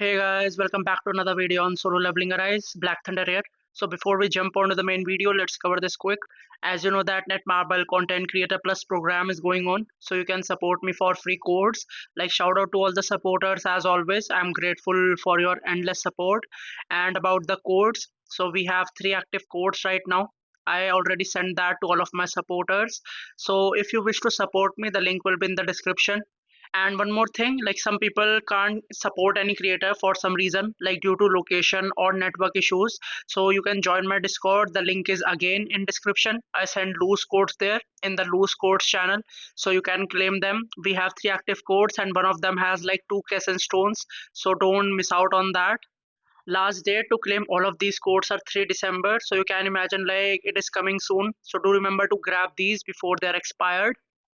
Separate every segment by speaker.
Speaker 1: Hey guys, welcome back to another video on Solo Leveling Arise, Black Thunder here. So before we jump onto the main video, let's cover this quick. As you know that Netmarble Content Creator Plus program is going on, so you can support me for free codes. Like shout out to all the supporters as always. I'm grateful for your endless support. And about the codes, so we have 3 active codes right now. I already sent that to all of my supporters. So if you wish to support me, the link will be in the description. And one more thing, like some people can't support any creator for some reason, like due to location or network issues. So you can join my Discord. The link is again in description. I send loose codes there in the loose codes channel. So you can claim them. We have 3 active codes and one of them has like 2 Kesson stones. So don't miss out on that. Last date to claim all of these codes are 3 December. So you can imagine like it is coming soon. So do remember to grab these before they're expired.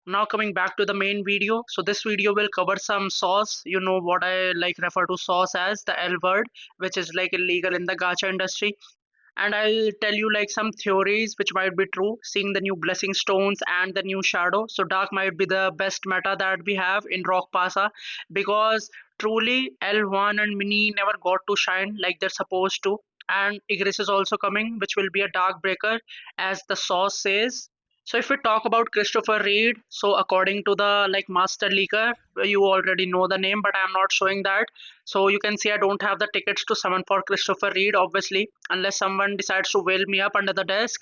Speaker 1: Now coming back to the main video, so this video will cover some sauce. You know what I like refer to sauce as the L word, which is like illegal in the gacha industry. And I'll tell you like some theories which might be true, seeing the new blessing stones and the new shadow. So dark might be the best meta that we have in Rock Pasa, because truly L1 and Mini never got to shine like they're supposed to. And Igris is also coming, which will be a dark breaker, as the sauce says. So if we talk about Christopher Reed, so according to the like master leaker, you already know the name, but I'm not showing that. So you can see I don't have the tickets to summon for Christopher Reed, obviously, unless someone decides to whale me up under the desk.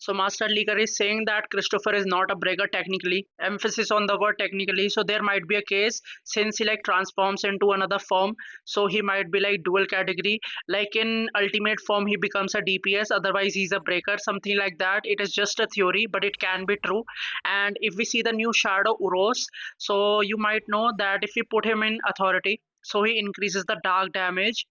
Speaker 1: So Master Leaker is saying that Christopher is not a breaker technically. Emphasis on the word technically. So there might be a case since he like transforms into another form. So he might be like dual category. Like in ultimate form, he becomes a DPS. Otherwise, he's a breaker. Something like that. It is just a theory, but it can be true. And if we see the new Shadow Uros, so you might know that if we put him in authority, so he increases the dark damage.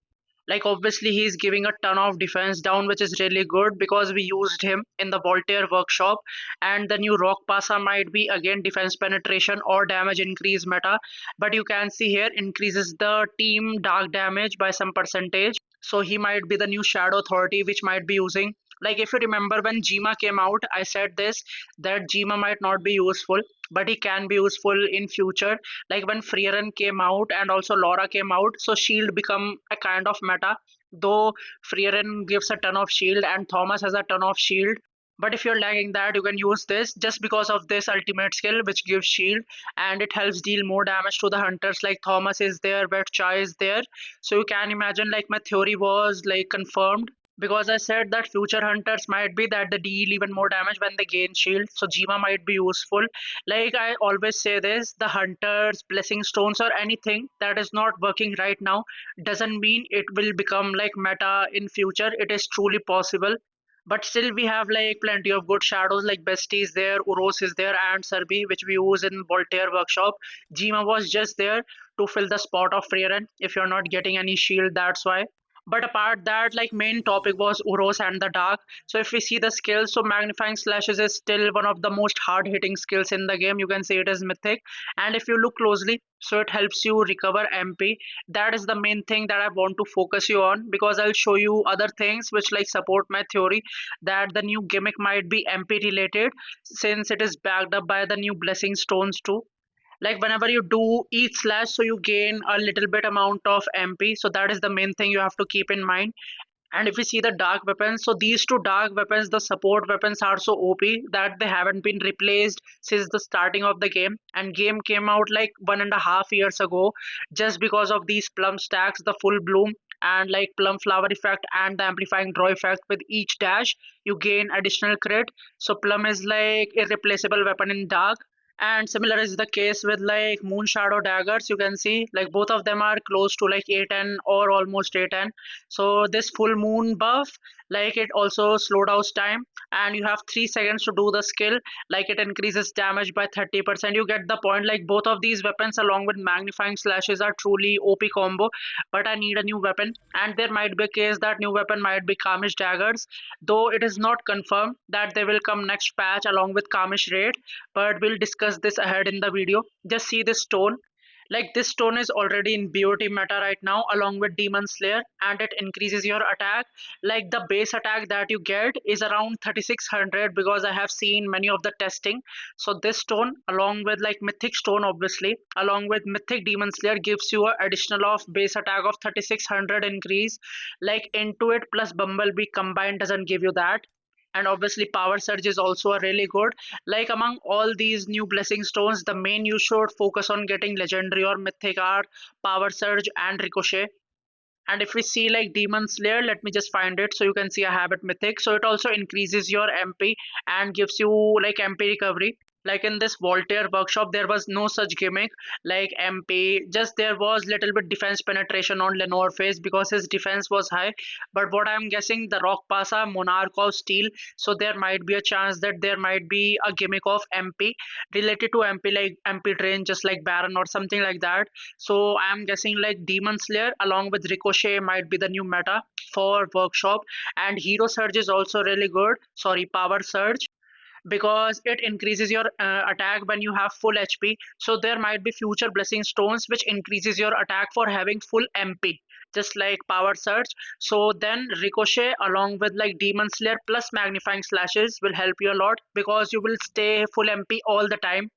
Speaker 1: Like obviously he's giving a ton of defense down, which is really good because we used him in the Voltaire workshop. And the new Rock Pasa might be again defense penetration or damage increase meta, but you can see here increases the team dark damage by some percentage. So he might be the new Shadow Authority which might be using. Like if you remember when Jima came out, I said this, that Jima might not be useful, but he can be useful in future. Like when Freeran came out and also Laura came out, so shield become a kind of meta. Though Freeran gives a ton of shield and Thomas has a ton of shield, but if you're lagging that, you can use this just because of this ultimate skill which gives shield, and it helps deal more damage to the hunters. Like Thomas is there, Vetcha is there. So you can imagine like my theory was like confirmed, because I said that future hunters might be that they deal even more damage when they gain shield. So Jima might be useful. Like I always say this, the hunters, blessing stones or anything that is not working right now doesn't mean it will become like meta in future. It is truly possible. But still we have like plenty of good shadows, like Bestie is there, Uros is there, and Serbi, which we use in Voltaire workshop. Jima was just there to fill the spot of Freeran. If you're not getting any shield, that's why. But apart that, like main topic was Uros and the Dark. So if we see the skills, so magnifying slashes is still one of the most hard hitting skills in the game. You can say it is mythic. And if you look closely, so it helps you recover MP. That is the main thing that I want to focus you on, because I'll show you other things which like support my theory that the new gimmick might be MP related, since it is backed up by the new blessing stones too. Like whenever you do each slash, so you gain a little bit amount of MP. So that is the main thing you have to keep in mind. And if we see the dark weapons, so these 2 dark weapons, the support weapons are so OP that they haven't been replaced since the starting of the game. And game came out like 1.5 years ago, just because of these plum stacks, the full bloom and like plum flower effect and the amplifying draw effect. With each dash you gain additional crit. So plum is like irreplaceable weapon in dark. And similar is the case with like moon shadow daggers. You can see like both of them are close to like A10 or almost A10. So this full moon buff, like it also slow down time, and you have 3 seconds to do the skill. Like it increases damage by 30%. You get the point. Like both of these weapons along with magnifying slashes are truly OP combo. But I need a new weapon, and there might be a case that new weapon might be Kamish daggers, though it is not confirmed that they will come next patch along with Kamish raid. But we'll discuss this ahead in the video. Just see this stone. Like this stone is already in BOT meta right now along with Demon Slayer, and it increases your attack. Like the base attack that you get is around 3600 because I have seen many of the testing. So this stone along with like Mythic Stone obviously along with Mythic Demon Slayer gives you a additional of base attack of 3600 increase. Like into it plus Bumblebee combined doesn't give you that. And obviously power surge is also a really good. Like among all these new blessing stones, the main you should focus on getting legendary or mythic are power surge and ricochet. And if we see like Demon Slayer, let me just find it. So you can see I have it mythic. So it also increases your MP and gives you like MP recovery. Like in this Voltaire workshop, there was no such gimmick like MP. Just there was little bit defense penetration on Lenore face because his defense was high. But what I'm guessing, the Rock Pasa Monarch of Steel. So there might be a chance that there might be a gimmick of MP related to MP like MP drain, just like Baron or something like that. So I'm guessing like Demon Slayer along with Ricochet might be the new meta for Workshop, and Hero Surge is also really good. Sorry, Power Surge because it increases your attack when you have full HP. So there might be future blessing stones which increases your attack for having full MP, just like Power Surge. So then Ricochet along with like Demon Slayer plus Magnifying Slashes will help you a lot because you will stay full MP all the time.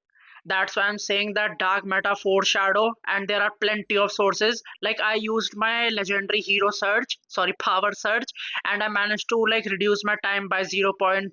Speaker 1: That's why I'm saying that dark meta foreshadow, and there are plenty of sources. Like I used my legendary hero search, sorry, power search, and I managed to like reduce my time by 0.200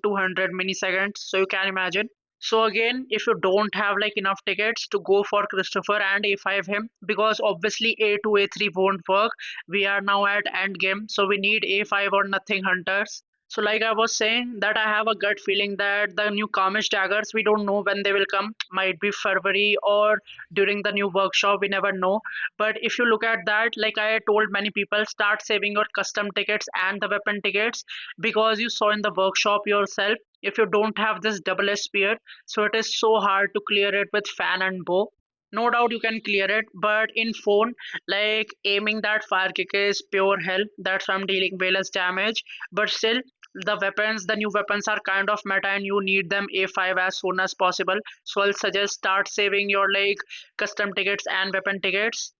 Speaker 1: milliseconds. So you can imagine. So again, if you don't have like enough tickets to go for Christopher and A5 him, because obviously A2 A3 won't work. We are now at end game, so we need A5 or nothing hunters. So, like I was saying, that I have a gut feeling that the new Kamish daggers, we don't know when they will come. Might be February or during the new workshop, we never know. But if you look at that, like I told many people, start saving your custom tickets and the weapon tickets because you saw in the workshop yourself. If you don't have this double spear, so it is so hard to clear it with fan and bow. No doubt you can clear it, but in phone, like aiming that fire kick is pure hell. That's why I'm dealing way less damage. But still, the weapons, the new weapons are kind of meta and you need them A5 as soon as possible. So I'll suggest start saving your like custom tickets and weapon tickets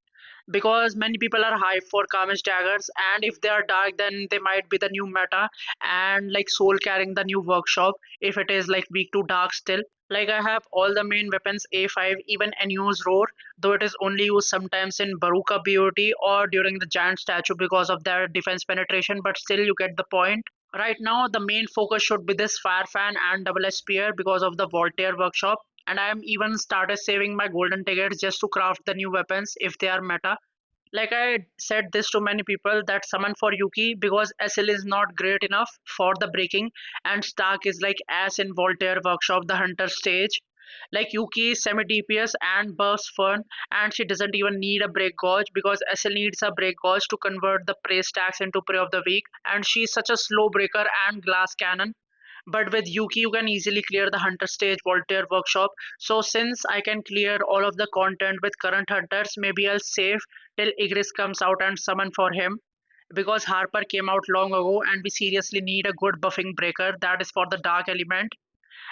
Speaker 1: because many people are hyped for Kamish daggers, and if they are dark, then they might be the new meta and like soul carrying the new workshop if it is like weak to dark still. Like I have all the main weapons A5, even Enu's Roar, though it is only used sometimes in Baruka BOT or during the giant statue because of their defense penetration, but still you get the point. Right now, the main focus should be this Fire Fan and Double Spear because of the Voltaire workshop. And I am even started saving my golden tickets just to craft the new weapons if they are meta. Like I said this to many people that summon for Yuki because SL is not great enough for the breaking and Stark is like as in Voltaire workshop the hunter stage. Like Yuki is semi DPS and bursts fun and she doesn't even need a break gauge because SL needs a break gauge to convert the prey stacks into prey of the week, and she's such a slow breaker and glass cannon. But with Yuki, you can easily clear the hunter stage Voltaire workshop. So since I can clear all of the content with current hunters, maybe I'll save till Igris comes out and summon for him. Because Harper came out long ago and we seriously need a good buffing breaker that is for the dark element.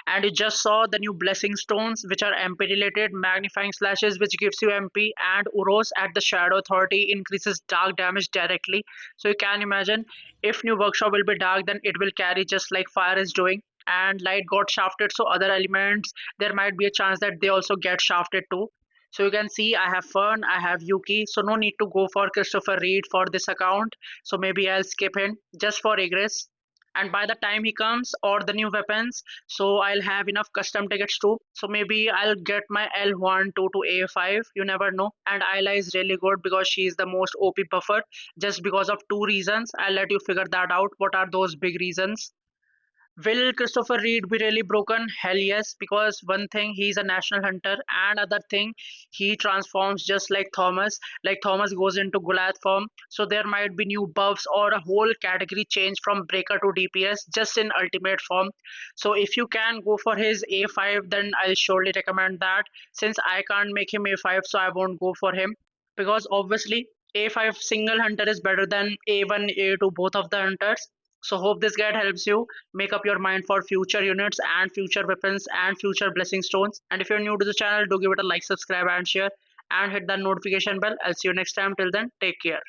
Speaker 1: And you just saw the new blessing stones which are MP related, magnifying slashes which gives you MP, and Uros at the shadow authority increases dark damage directly. So you can imagine if new workshop will be dark then it will carry just like fire is doing, and light got shafted so other elements there might be a chance that they also get shafted too. So you can see I have Fern, I have Yuki, so no need to go for Christopher Reed for this account. So maybe I'll skip him just for Egress, and by the time he comes or the new weapons, so I'll have enough custom tickets too. So maybe I'll get my L1 to A5, you never know. And Ayla is really good because she is the most OP buffer just because of two reasons. I'll let you figure that out. What are those big reasons? Will Christopher Reed be really broken? Hell yes, because one thing, he's a national hunter, and other thing, he transforms just like Thomas. Like Thomas goes into Goliath form, so there might be new buffs or a whole category change from Breaker to DPS just in ultimate form. So if you can go for his A5, then I'll surely recommend that. Since I can't make him A5, so I won't go for him because obviously A5 single hunter is better than A1, A2, both of the hunters. So hope this guide helps you make up your mind for future units and future weapons and future blessing stones. And if you're new to the channel, do give it a like, subscribe and share. and hit that notification bell. I'll see you next time. Till then, take care.